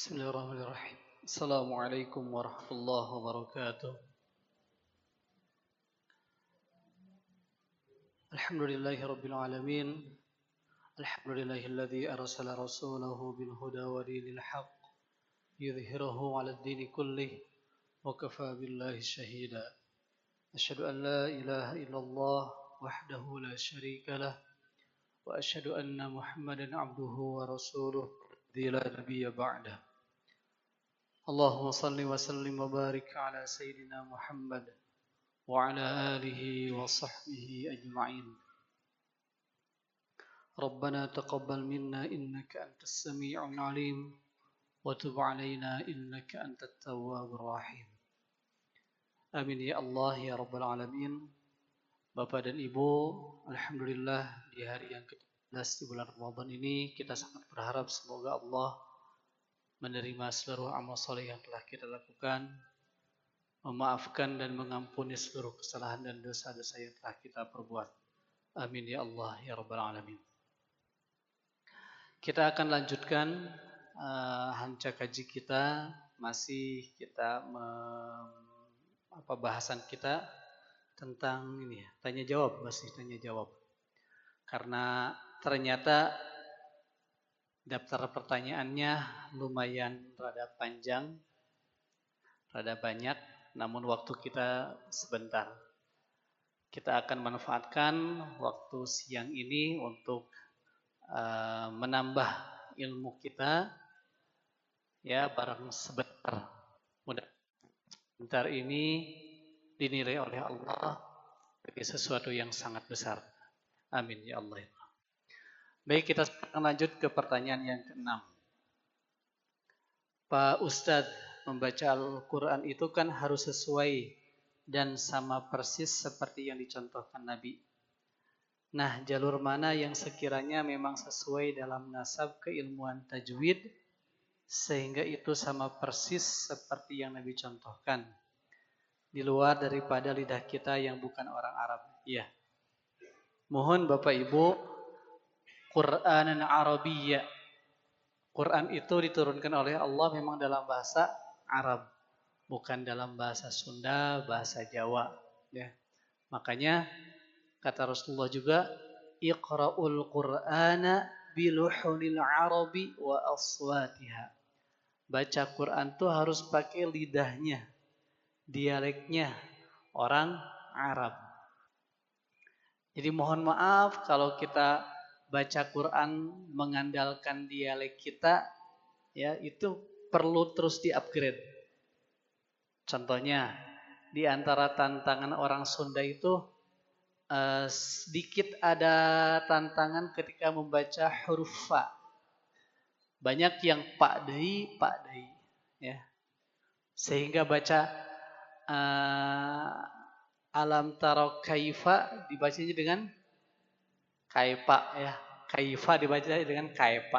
Bismillahirrahmanirrahim. Assalamualaikum warahmatullahi wabarakatuh. Alhamdulillahi rabbil alamin. Alhamdulillahilladzi arsala rasulahu bil huda wa dinil haqq yudhhirahu 'alad dini kullih wa kafa billahi shahida. Asyhadu an la ilaha illallah wahdahu la syarika lah wa asyhadu anna Muhammadan 'abduhu wa rasuluh la nabiyya ba'dah. Allahumma salli wa sallim wa barik ala sayyidina Muhammad wa ala alihi wa sahbihi ajma'in. Rabbana taqabbal minna innaka antas sami'ul alim wa tub alaina innaka antat tawwabur rahim. Amin ya Allah ya rabbal alamin. Bapak dan Ibu, alhamdulillah di hari yang ke-17 di bulan Ramadan ini kita sangat berharap semoga Allah menerima seluruh amal soleh yang telah kita lakukan, memaafkan dan mengampuni seluruh kesalahan dan dosa-dosa yang telah kita perbuat. Amin ya Allah ya rabbal alamin. Kita akan lanjutkan hanca kaji kita, masih kita bahasan kita tentang ini ya, tanya jawab, masih tanya jawab. Karena ternyata daftar pertanyaannya lumayan rada panjang, rada banyak, namun waktu kita sebentar. Kita akan manfaatkan waktu siang ini untuk menambah ilmu kita, ya barang sebentar. Mudah sebentar ini dinilai oleh Allah sebagai sesuatu yang sangat besar. Amin ya Allah. Baik, kita akan lanjut ke pertanyaan yang ke-6. Pak Ustadz, membaca Al-Quran itu kan harus sesuai dan sama persis seperti yang dicontohkan Nabi. Nah, jalur mana yang sekiranya memang sesuai dalam nasab keilmuan tajwid sehingga itu sama persis seperti yang Nabi contohkan, di luar daripada lidah kita yang bukan orang Arab? Iya. Mohon Bapak Ibu, Qur'anan Arabiyya. Quran itu diturunkan oleh Allah memang dalam bahasa Arab, bukan dalam bahasa Sunda, bahasa Jawa, ya. Makanya kata Rasulullah juga, Iqra'ul Qur'ana biluhunil Arabi wa aswatiha. Baca Quran tuh harus pakai lidahnya, dialeknya orang Arab. Jadi mohon maaf kalau kita baca Quran mengandalkan dialek kita, ya itu perlu terus di-upgrade. Contohnya, di antara tantangan orang Sunda itu sedikit ada tantangan ketika membaca huruf fa. Banyak yang pak dei, ya. Sehingga baca alam taro kaifa dibacanya dengan kaipa, ya. Kaifa dibaca dengan kaipa.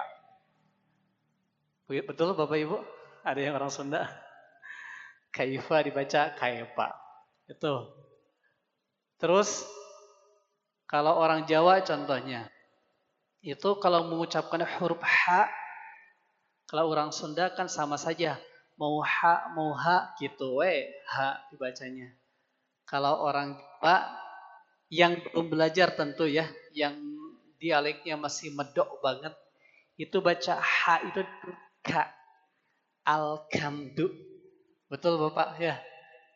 Betul Bapak Ibu? Ada yang orang Sunda? Kaifa dibaca kaipa. Itu. Terus kalau orang Jawa contohnya, itu kalau mengucapkan huruf ha, kalau orang Sunda kan sama saja, mau ha gitu, ha dibacanya. Kalau orang Jawa yang belum belajar tentu ya, yang dialeknya masih medok banget, itu baca ha itu ka, alkamdu. Betul Bapak ya,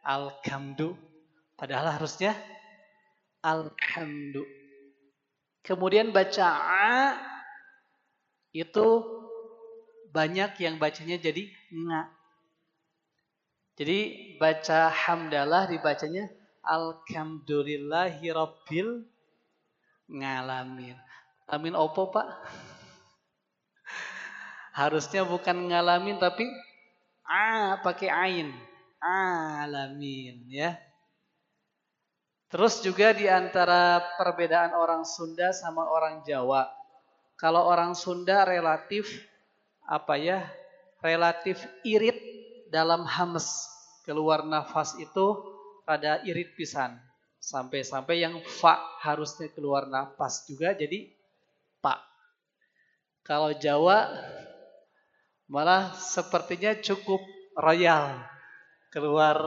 alkamdu. Padahal harusnya alhamdu. Kemudian baca a itu banyak yang bacanya jadi nga. Jadi baca hamdalah dibacanya alhamdulillahi rabbil ngalamin. Ngalamin opo Pak? Harusnya bukan ngalamin tapi pakai ain. Alamin ya. Terus juga di antara perbedaan orang Sunda sama orang Jawa. Kalau orang Sunda relatif relatif irit dalam hames. Keluar nafas itu pada irit pisan. Sampai-sampai yang fa harusnya keluar nafas juga jadi pa. Kalau Jawa Malah sepertinya cukup royal keluar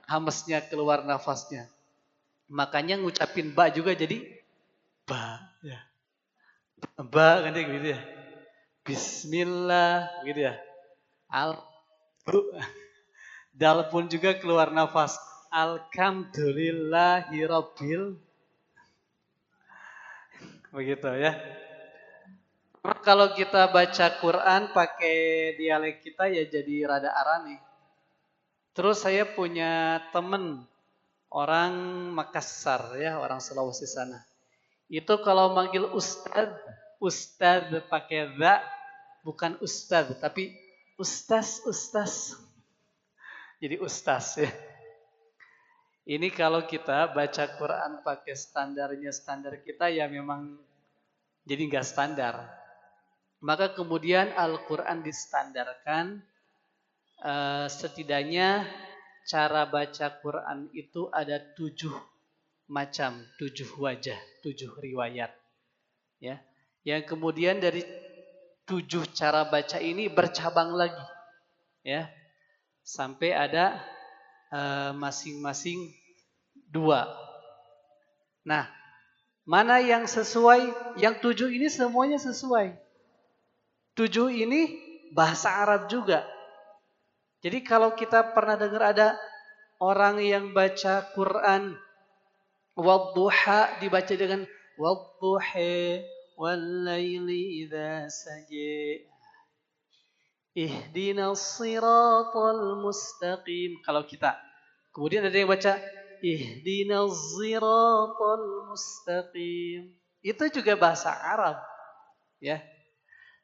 hamesnya, keluar nafasnya. Makanya ngucapin ba juga jadi ba ya. Ba kan gitu ya. Bismillah gitu ya. Al dal pun juga keluar nafas. Alhamdulillahirabbil begitu ya. Kalau kita baca Quran pakai dialek kita ya jadi rada arane. Terus saya punya temen orang Makassar ya, orang Sulawesi sana. Itu kalau manggil ustad, ustad pakai za, bukan ustad tapi ustaz. Jadi ustaz ya. Ini kalau kita baca Quran pakai standar kita ya memang jadi nggak standar. Maka kemudian Al-Quran distandarkan, setidaknya cara baca Quran itu ada 7 macam, 7 wajah, 7 riwayat. Ya, yang kemudian dari 7 cara baca ini bercabang lagi, ya, sampai ada masing-masing 2. Nah, mana yang sesuai? Yang 7 ini semuanya sesuai. 7 ini bahasa Arab juga. Jadi kalau kita pernah dengar ada orang yang baca Quran wadduha dibaca dengan wadduha wallaili idza saja. Ihdinas siratal mustaqim. Kalau kita. Kemudian ada yang baca ihdinas siratal mustaqim. Itu juga bahasa Arab, ya.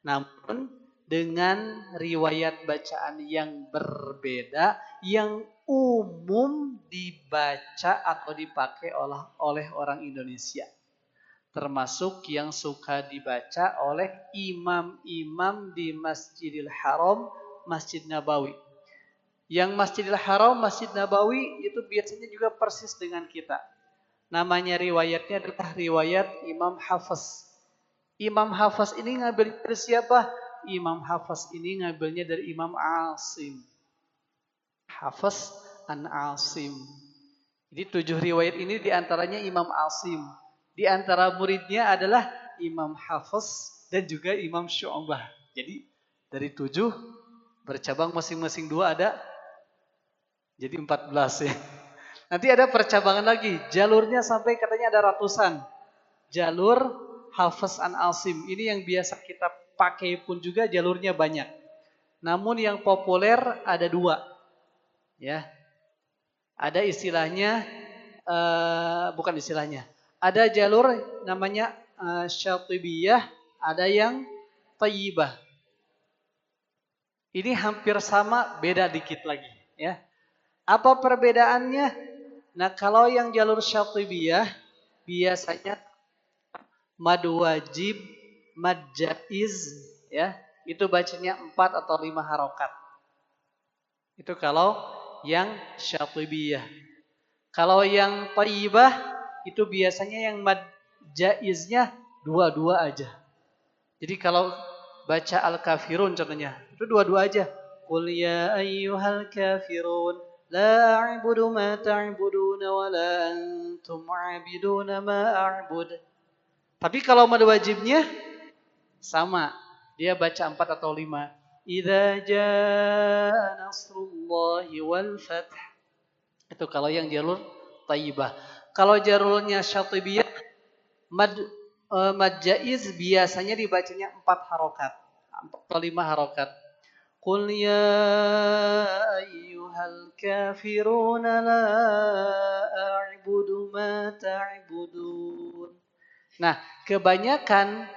Namun dengan riwayat bacaan yang berbeda yang umum dibaca atau dipakai oleh orang Indonesia. Termasuk yang suka dibaca oleh imam-imam di Masjidil Haram, Masjid Nabawi. Yang Masjidil Haram, Masjid Nabawi itu biasanya juga persis dengan kita. Namanya riwayatnya adalah riwayat Imam Hafiz. Imam Hafiz ini ngambil dari siapa? Imam Hafiz ini ngambilnya dari Imam Asim. Hafiz an Asim. Jadi 7 riwayat ini diantaranya Imam Asim. Di antara muridnya adalah Imam Hafiz dan juga Imam Syu'bah. Jadi dari 7 bercabang masing-masing 2 ada. Jadi 14 ya. Nanti ada percabangan lagi. Jalurnya sampai katanya ada ratusan. Jalur Hafiz an Asim. Ini yang biasa kita pakai pun juga jalurnya banyak. Namun yang populer ada 2. Ya. Ada istilahnya, bukan istilahnya. Ada jalur namanya Syatibiyah, ada yang Thayyibah. Ini hampir sama, beda dikit lagi, ya. Apa perbedaannya? Nah, kalau yang jalur Syatibiyah biasanya mad wajib, mad jaiz, ya. Itu bacanya 4 atau 5 harokat. Itu kalau yang Syatibiyah. Kalau yang Thayyibah itu biasanya yang mad jaiznya 2 aja. Jadi kalau baca Al-Kafirun contohnya, itu 2 aja. Qul ya ayyuhal kafirun la a'budu ma ta'buduna wa la antum 'abiduna ma a'bud. Tapi kalau mad wajibnya sama. Dia baca 4 atau 5. Idza jaa nasrullahi wal fath. Itu kalau yang jalur Thayyibah. Kalau jalurnya Syatibiyah, mad jaiz biasanya dibacanya 4 harokat atau 5 harokat. Qul ya ayyuhal kafirun la a'budu ma ta'budun. Nah, kebanyakan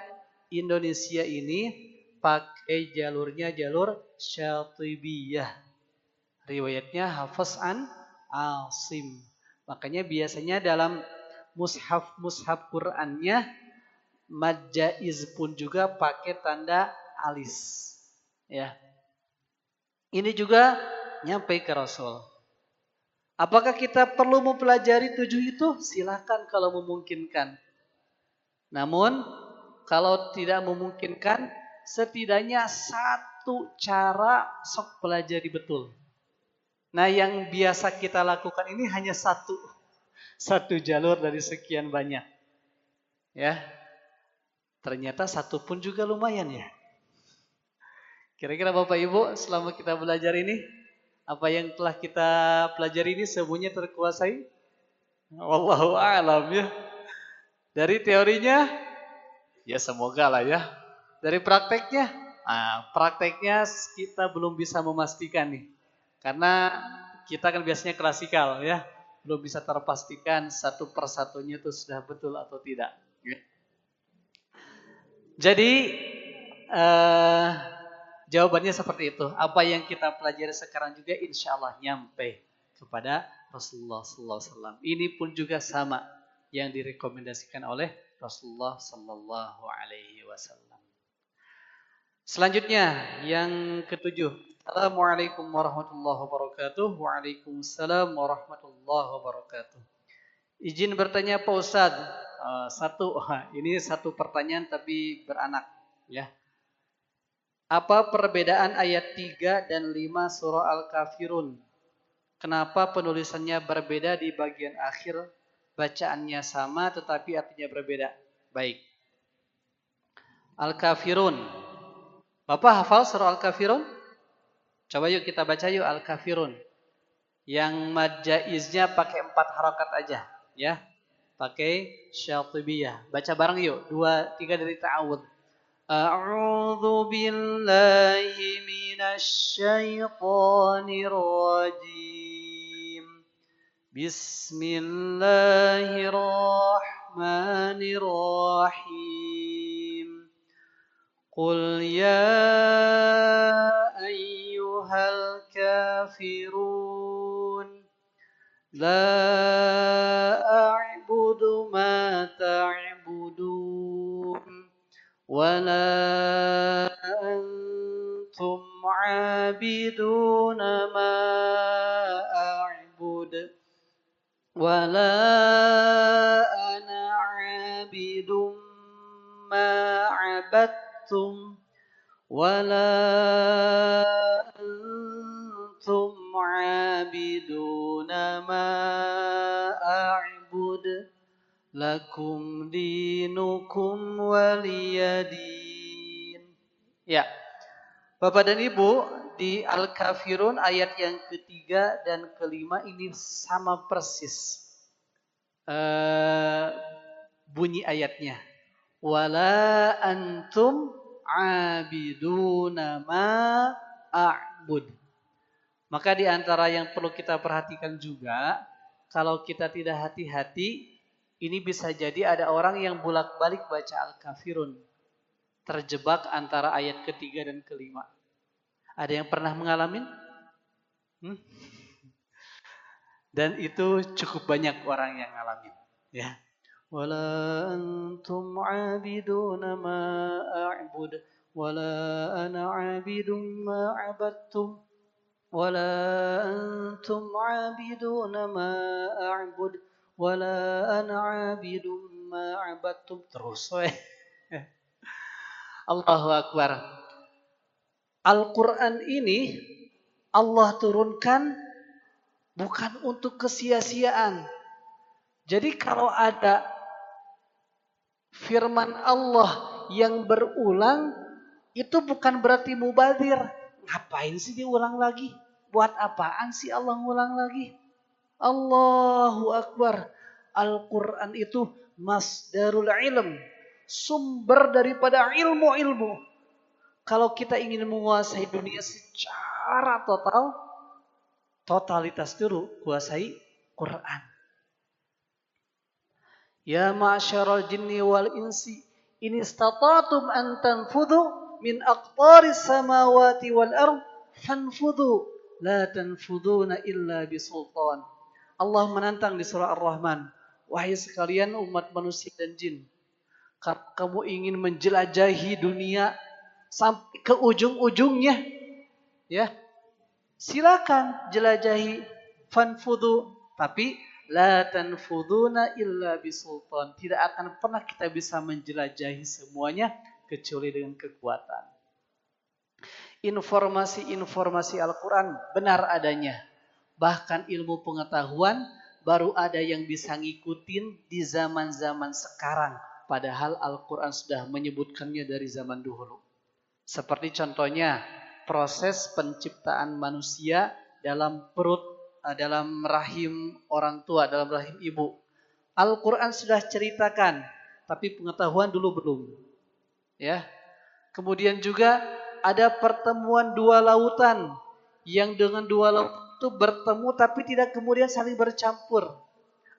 Indonesia ini pakai jalurnya jalur Syatibiyah. Riwayatnya Hafiz an Asim. Makanya biasanya dalam mushaf Qur'annya mad jaiz pun juga pakai tanda alis. Ya. Ini juga nyampe ke Rasul. Apakah kita perlu mempelajari 7 itu? Silakan kalau memungkinkan. Namun kalau tidak memungkinkan, setidaknya 1 satu cara sok pelajari betul. Nah, yang biasa kita lakukan ini hanya satu jalur dari sekian banyak. Ya. Ternyata satu pun juga lumayan ya. Kira-kira Bapak Ibu selama kita belajar ini, apa yang telah kita pelajari ini semuanya terkuasai? Wallahu a'lam ya. Dari teorinya, ya semoga lah ya. Dari prakteknya, prakteknya kita belum bisa memastikan nih. Karena kita kan biasanya klasikal ya. Belum bisa terpastikan satu persatunya itu sudah betul atau tidak. Jadi jawabannya seperti itu. Apa yang kita pelajari sekarang juga insya Allah nyampe kepada Rasulullah SAW. Ini pun juga sama yang direkomendasikan oleh Rasulullah Sallallahu Alaihi Wasallam. Selanjutnya yang ketujuh. Assalamualaikum warahmatullahi wabarakatuh. Waalaikumsalam warahmatullahi wabarakatuh. Izin bertanya Pak Ustadz. Ini satu pertanyaan tapi beranak ya. Apa perbedaan ayat 3 dan 5 surah Al-Kafirun? Kenapa penulisannya berbeda di bagian akhir? Bacaannya sama tetapi artinya berbeda. Baik. Al-Kafirun. Bapak hafal surah Al-Kafirun? Coba yuk kita baca yuk Al-Kafirun. Yang mad jaiznya pakai 4 harakat aja, ya. Pakai syatibiyah. Baca bareng yuk. 2, 3 dari ta'awudz. A'udzu billahi minasy syaithanir rajim. Bismillahirrahmanirrahim. Qul ya ayyuhal kafirun la a'budu ma ta'budun wa la antum 'abiduna ma a'bud wa la ana 'abidum ma 'abadtum wa la antum 'abiduna ma a'bud lakum dinukum waliyadin. Ya, Bapak dan Ibu, di Al-Kafirun ayat yang ketiga dan kelima ini sama persis bunyi ayatnya. Wala antum abiduna ma a'bud. Maka di antara yang perlu kita perhatikan juga, kalau kita tidak hati-hati, ini bisa jadi ada orang yang bolak-balik baca Al-Kafirun. Terjebak antara ayat ketiga dan kelima. Ada yang pernah mengalami? Dan itu cukup banyak orang yang ngalamin. Ya. Wala antum abiduna ma a'bud wala ana abidum ma abadtum wala antum abiduna ma a'bud wala ana abidum ma abadtum. Terus Allahu Akbar. Al-Quran ini Allah turunkan bukan untuk kesia-siaan. Jadi kalau ada firman Allah yang berulang, itu bukan berarti mubadir. Ngapain sih diulang lagi? Buat apaan sih Allah ngulang lagi? Allahu Akbar. Al-Quran itu masdarul ilm. Sumber daripada ilmu-ilmu. Kalau kita ingin menguasai dunia secara total, totalitas dulu kuasai Quran. Ya ma'syaral jinni wal insi in istata'tum an tanfudhu min aqtaris samawati wal ard fanfudhu la tanfuduna illa bisultan. Allah menantang di surah Ar-Rahman, wahai sekalian umat manusia dan jin, kamu ingin menjelajahi dunia sampai ke ujung-ujungnya, ya, silakan jelajahi, fanfudhu, tapi la tanfuduna illa bisultan. Tidak akan pernah kita bisa menjelajahi semuanya kecuali dengan kekuatan. informasi-informasi Al-Quran benar adanya. Bahkan ilmu pengetahuan baru ada yang bisa ngikutin di zaman-zaman sekarang. Padahal Al-Quran sudah menyebutkannya dari zaman dahulu. Seperti contohnya proses penciptaan manusia dalam perut, dalam rahim orang tua, dalam rahim ibu. Al-Quran sudah ceritakan, tapi pengetahuan dulu belum. Ya. Kemudian juga ada pertemuan dua lautan yang dengan dua lautan itu bertemu tapi tidak kemudian saling bercampur.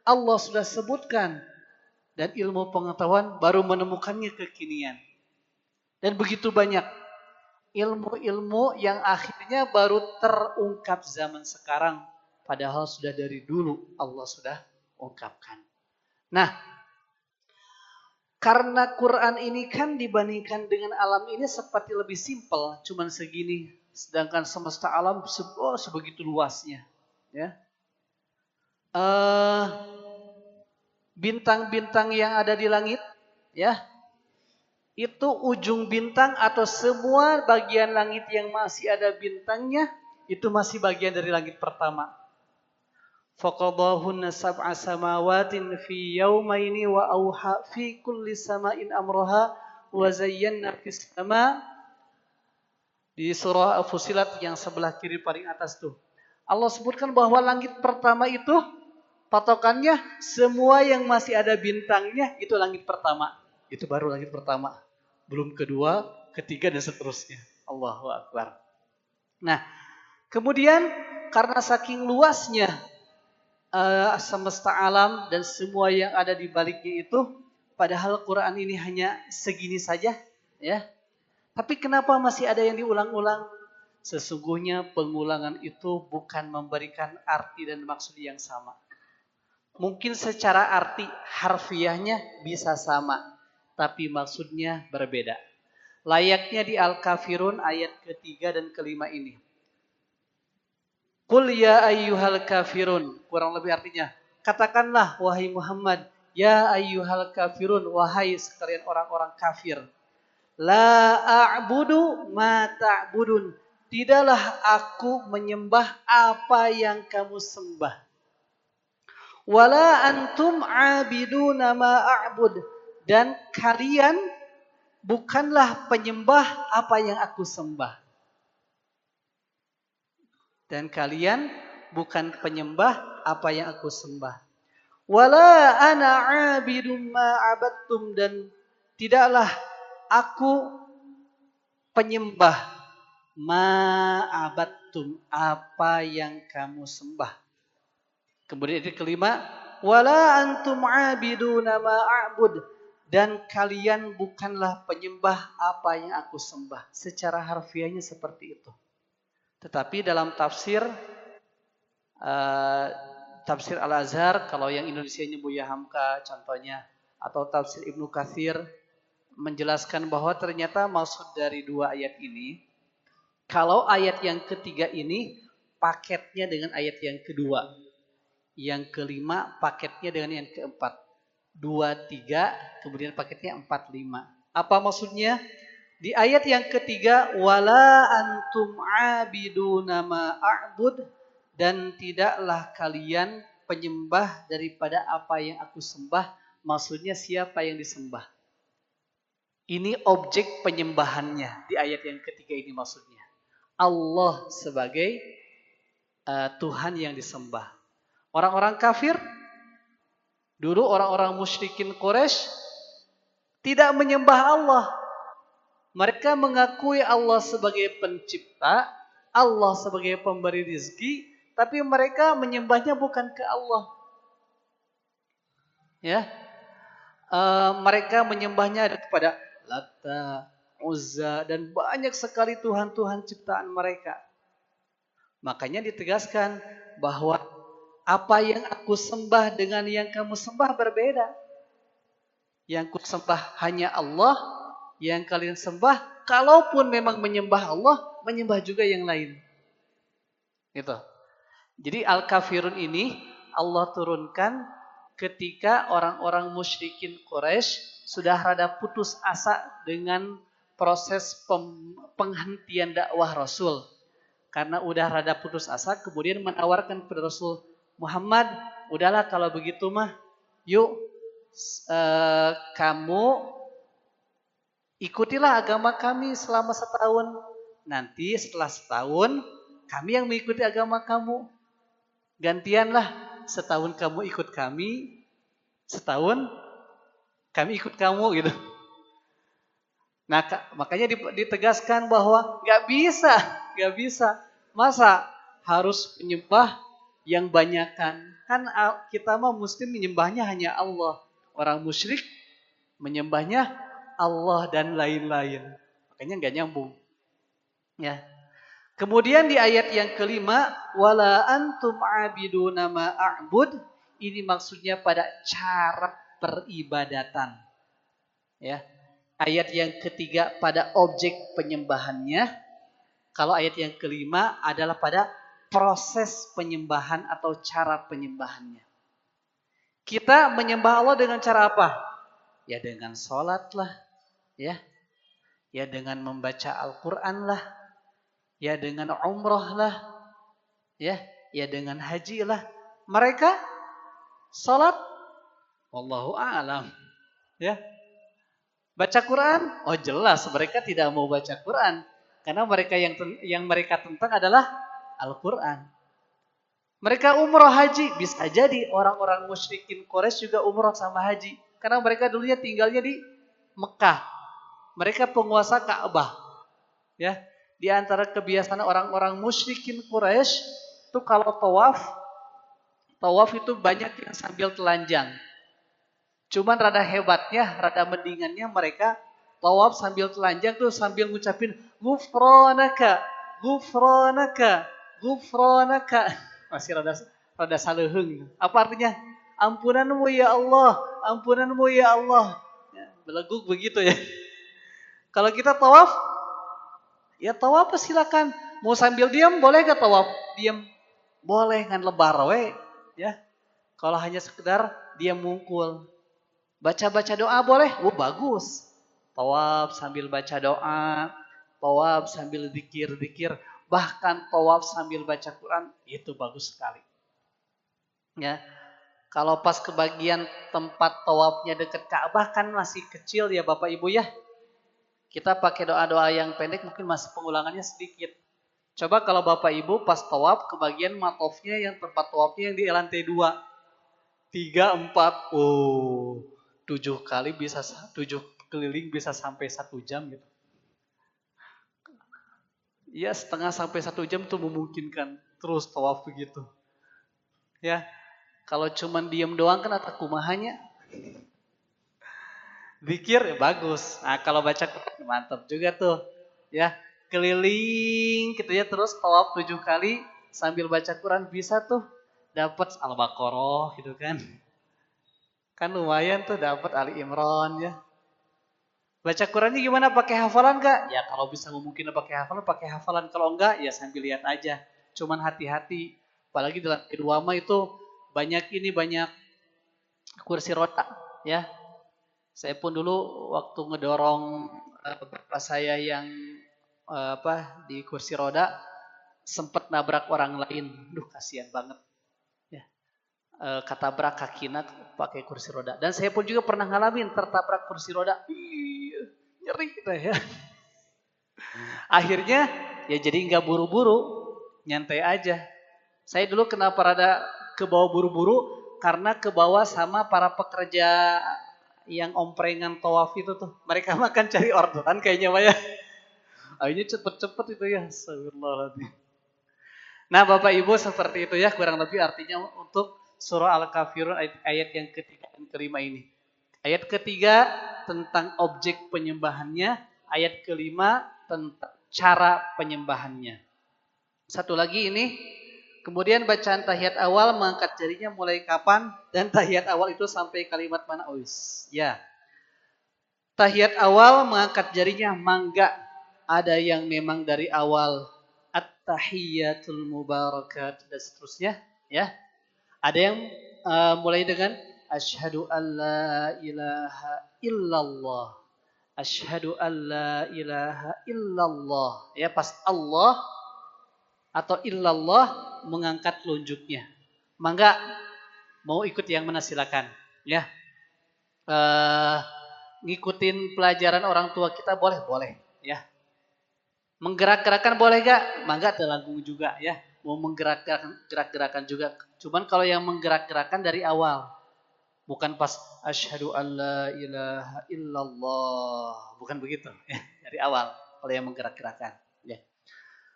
Allah sudah sebutkan dan ilmu pengetahuan baru menemukannya kekinian. Dan begitu banyak ilmu-ilmu yang akhirnya baru terungkap zaman sekarang. Padahal sudah dari dulu Allah sudah ungkapkan. Nah, karena Quran ini kan dibandingkan dengan alam ini seperti lebih simpel, cuman segini. Sedangkan semesta alam sebegitu luasnya. Ya. Bintang-bintang yang ada di langit, ya, itu ujung bintang atau semua bagian langit yang masih ada bintangnya, itu masih bagian dari langit pertama. فَقَضَاهُنَّ سَبْعَ سَمَاوَاتٍ فِي يَوْمَيْنِ وَأَوْحَى فِي كُلِّ سَمَاءٍ أَمْرَهَا وَزَيَّنَّا فِي السَّمَاءِ. Di surah Fussilat yang sebelah kiri paling atas tuh. Allah sebutkan bahwa langit pertama itu patokannya semua yang masih ada bintangnya itu langit pertama. Itu baru langit pertama. Belum kedua, ketiga dan seterusnya. Allahu Akbar. Nah, kemudian karena saking luasnya semesta alam dan semua yang ada di baliknya itu, padahal Quran ini hanya segini saja, ya. Tapi kenapa masih ada yang diulang-ulang? Sesungguhnya pengulangan itu bukan memberikan arti dan maksud yang sama. Mungkin secara arti harfiahnya bisa sama, tapi maksudnya berbeda. Layaknya di Al-Kafirun ayat ketiga dan kelima ini. Qul ya ayyuhal kafirun. Kurang lebih artinya, katakanlah wahai Muhammad, ya ayyuhal kafirun, wahai sekalian orang-orang kafir. La a'budu ma ta'budun. Tidaklah aku menyembah apa yang kamu sembah. Wala antum abiduna ma a'bud. Dan kalian bukanlah penyembah apa yang aku sembah. Dan kalian bukan penyembah apa yang aku sembah. Wala ana abidum ma abattum. Dan tidaklah aku penyembah ma abattum apa yang kamu sembah. Kemudian yang kelima, wala antum abiduna ma a'bud. Dan kalian bukanlah penyembah apa yang aku sembah. Secara harfiahnya seperti itu. Tetapi dalam tafsir Al-Azhar, kalau yang Indonesianya Buya Hamka contohnya, atau tafsir Ibnu Katsir, menjelaskan bahwa ternyata maksud dari dua ayat ini, kalau ayat yang ketiga ini paketnya dengan ayat yang kedua, yang kelima paketnya dengan yang keempat, 2, 3, kemudian paketnya 4, 5. Apa maksudnya? Di ayat yang ketiga, wala antum abiduna ma a'bud. Dan tidaklah kalian penyembah daripada apa yang aku sembah. Maksudnya siapa yang disembah? Ini objek penyembahannya di ayat yang ketiga ini maksudnya. Allah sebagai Tuhan yang disembah. Orang-orang kafir, dulu orang-orang musyrikin Quraisy tidak menyembah Allah. Mereka mengakui Allah sebagai pencipta, Allah sebagai pemberi rezeki, tapi mereka menyembahnya bukan ke Allah. Ya, mereka menyembahnya kepada Lata, Uzza, dan banyak sekali Tuhan-Tuhan ciptaan mereka. Makanya ditegaskan bahwa apa yang aku sembah dengan yang kamu sembah berbeda. Yang ku sembah hanya Allah. Yang kalian sembah, kalaupun memang menyembah Allah, menyembah juga yang lain. Gitu. Jadi Al-Kafirun ini Allah turunkan ketika orang-orang musyrikin Quraisy sudah rada putus asa dengan proses penghentian dakwah Rasul. Karena udah rada putus asa, kemudian menawarkan kepada Rasul Muhammad, udahlah kalau begitu mah, yuk kamu ikutilah agama kami selama setahun. Nanti setelah setahun, kami yang mengikuti agama kamu. Gantianlah, setahun kamu ikut kami, setahun kami ikut kamu gitu. Nah, makanya ditegaskan bahwa nggak bisa. Masa harus menyembah yang banyakan? Kan kita mah muslim menyembahnya hanya Allah. Orang musyrik menyembahnya Allah dan lain-lain. Makanya nggak nyambung. Ya. Kemudian di ayat yang kelima, wala antum abiduna ma a'bud, ini maksudnya pada cara peribadatan. Ya. Ayat yang ketiga pada objek penyembahannya. Kalau ayat yang kelima adalah pada proses penyembahan atau cara penyembahannya. Kita menyembah Allah dengan cara apa? Ya dengan sholat lah. Ya dengan membaca Al-Quran lah. Ya dengan umrah lah. Ya dengan haji lah. Mereka sholat, wallahu a'lam. Ya. Baca Quran? Oh jelas mereka tidak mau baca Quran. Karena mereka yang mereka tentang adalah Al-Quran. Mereka umroh haji. Bisa jadi orang-orang musyrikin Quraisy juga umroh sama haji. Karena mereka dulunya tinggalnya di Mekah. Mereka penguasa Ka'bah. Ya, di antara kebiasaan orang-orang musyrikin Quraisy itu kalau tawaf itu banyak yang sambil telanjang. Cuman rada hebatnya, rada mendingannya mereka tawaf sambil telanjang tuh sambil ngucapin Ghufranaka, Ghufranaka, Ghufranaka. Masih rada saleheng. Apa artinya? Ampunanmu ya Allah, ampunanmu ya Allah. Ya, beleguk begitu ya. Kalau kita tawaf, ya tawaf silakan. Mau sambil diam boleh gak tawaf? Diam. Boleh kan lebar we, ya. Kalau hanya sekedar diam mungkul. Baca-baca doa boleh? Oh bagus. Tawaf sambil baca doa, tawaf sambil zikir-zikir, bahkan tawaf sambil baca Quran, itu bagus sekali. Ya. Kalau pas kebagian tempat tawafnya dekat Ka'bah kan masih kecil ya Bapak Ibu ya. Kita pakai doa-doa yang pendek mungkin masih pengulangannya sedikit. Coba kalau Bapak Ibu pas tawaf kebagian matofnya yang tempat tawafnya yang di lantai 2. 3, 4, 7 kali bisa 7 keliling bisa sampai 1 jam gitu. Ya setengah sampai 1 jam tuh memungkinkan terus tawaf begitu. Ya kalau cuman diem doang kan atau kumahanya. Zikir ya bagus. Nah kalau baca Quran mantap juga tuh. Ya keliling gitu ya terus tawaf 7 kali sambil baca Quran bisa tuh dapat Al-Baqarah gitu kan. Kan lumayan tuh dapat Ali Imran ya. Baca Qurannya gimana? Pakai hafalan gak? Ya kalau bisa memungkinkan pakai hafalan. Kalau enggak ya sambil lihat aja. Cuman hati-hati. Apalagi dalam kedua mah itu banyak kursi roda ya. Saya pun dulu waktu ngedorong bapak saya yang di kursi roda sempat nabrak orang lain. Duh kasihan banget. Ketabrak kakinya pakai kursi roda. Dan saya pun juga pernah ngalamin tertabrak kursi roda. Nyeri gitu ya. Akhirnya ya jadi nggak buru-buru, nyantai aja. Saya dulu kenapa rada ke bawah buru-buru karena ke bawah sama para pekerja yang omprengan tawaf itu tuh. Mereka makan cari orderan kayaknya Pak ya. Akhirnya cepet-cepet itu ya. Astagfirullahaladzim. Nah Bapak Ibu seperti itu ya kurang lebih artinya untuk Surah Al-Kafirun ayat yang ketiga dan kelima ini. Ayat ketiga tentang objek penyembahannya. Ayat kelima tentang cara penyembahannya. Satu lagi ini. Kemudian bacaan tahiyat awal mengangkat jarinya mulai kapan. Dan tahiyat awal itu sampai kalimat mana? Ya. Tahiyat awal mengangkat jarinya mangga. Ada yang memang dari awal. At-tahiyyatul mubarakat dan seterusnya. Ya. Ada yang mulai dengan asyhadu alla ilaha illallah. Asyhadu an la ilaha illallah. Ya, pas Allah atau illallah mengangkat telunjuknya. Mangga mau ikut yang mana silakan. Ya. Ngikutin pelajaran orang tua kita boleh ya. Menggerak-gerakan boleh gak? Mangga terlagu juga ya. Mau menggerak-gerakan juga. Cuman kalau yang menggerak-gerakan dari awal. Bukan pas asyhadu an la ilaha illallah. Bukan begitu ya. Dari awal kalau yang menggerak-gerakan ya.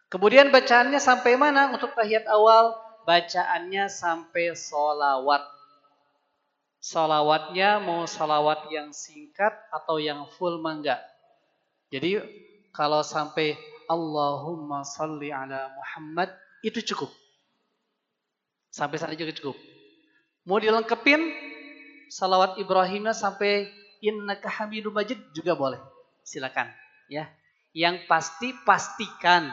Kemudian bacaannya sampai mana untuk tahiyat awal? Bacaannya sampai sholawat. Sholawatnya mau sholawat yang singkat atau yang full mangga. Jadi kalau sampai Allahumma salli ala Muhammad itu cukup. Sampai sana juga cukup. Mau dilengkapin salawat Ibrahimnya sampai innaka hamidum majid juga boleh. Silakan ya. Yang pasti pastikan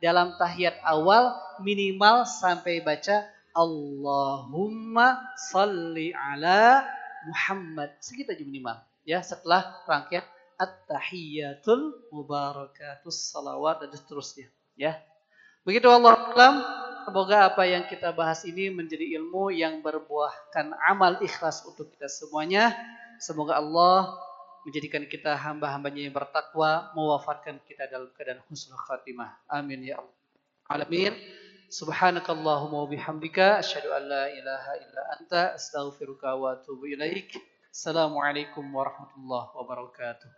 dalam tahiyat awal minimal sampai baca Allahumma salli ala Muhammad. Segitu aja minimal ya, setelah rangkaian at-tahiyyatul mubarakatus salawat dan seterusnya ya. Begitu Allah alam. Semoga apa yang kita bahas ini menjadi ilmu yang berbuahkan amal ikhlas untuk kita semuanya. Semoga Allah menjadikan kita hamba-hambanya yang bertakwa, mewafatkan kita dalam keadaan husnul khatimah. Amin ya Allah. Alamin. Subhanakallahumma wa bihamdika asyhadu an la ilaha illa anta astaghfiruka wa atubu ilaik. Assalamualaikum warahmatullahi wabarakatuh.